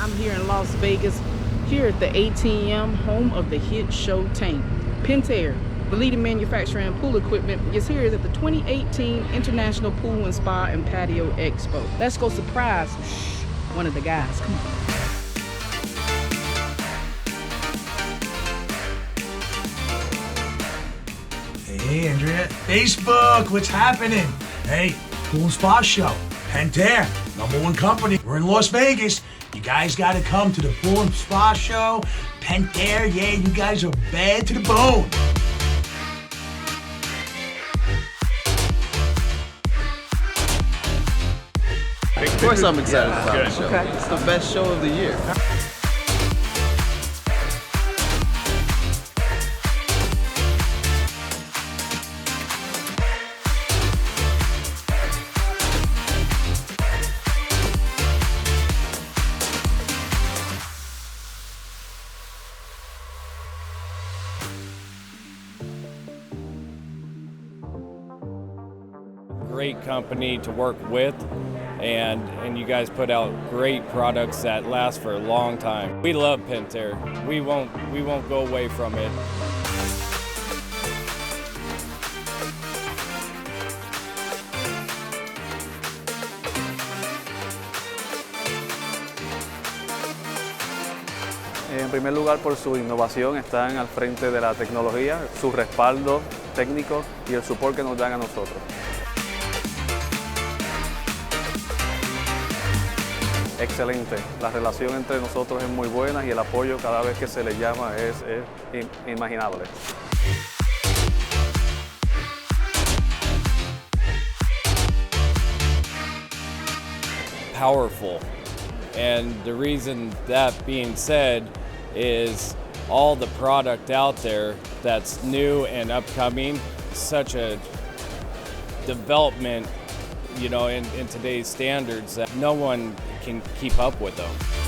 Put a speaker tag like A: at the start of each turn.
A: I'm here in Las Vegas, here at the ATM, home of the hit show Tank. Pentair, the leading manufacturer in pool equipment, is here at the 2018 International Pool and Spa and Patio Expo. Let's go surprise one of the guys. Come on.
B: Hey, Andrea. Facebook, what's happening? Hey, Pool and Spa Show. Pentair, #1 company. We're in Las Vegas. You guys got to come to the Pool and Spa Show. Pentair, yeah, you guys are bad to the bone.
C: Of course I'm excited about
D: Good.
C: the show.
A: Okay.
C: It's the best show of the year.
E: Great company to work with, and you guys put out great products that last for a long time. We love Pentair. We won't go away from it.
F: En primer lugar, por su innovación, están al frente de la tecnología, su respaldo técnico y el support que nos dan a nosotros. Excelente, la relación entre nosotros es muy buena y el apoyo cada vez que se le llama es inimaginable.
E: Powerful. And the reason that being said is all the product out there that's new and upcoming, such a development, you know, in today's standards that no one can keep up with them.